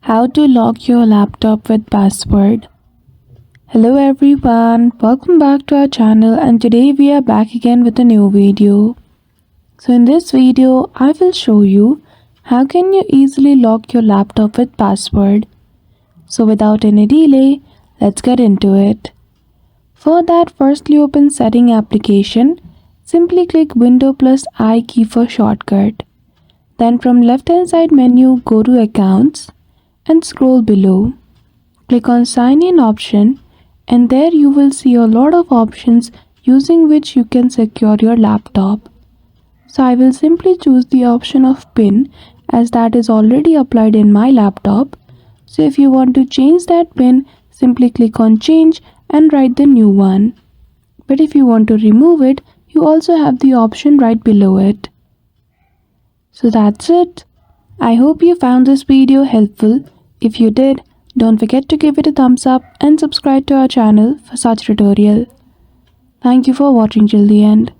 How to lock your laptop with password. Hello everyone, welcome back to our channel, and today we are back again with a new video. So in this video, I will show you how can you easily lock your laptop with password. So without any delay, let's get into it. For that, firstly open Setting application. Simply click Window plus I key for shortcut. Then from left hand side menu, go to Accounts and scroll below. Click on Sign In option, and there you will see a lot of options using which you can secure your laptop. So I will simply choose the option of PIN as that is already applied in my laptop. So if you want to change that PIN, simply click on Change and write the new one. But if you want to remove it, you also have the option right below it. So that's it. I hope you found this video helpful. If you did, don't forget to give it a thumbs up and subscribe to our channel for such tutorial. Thank you for watching till the end.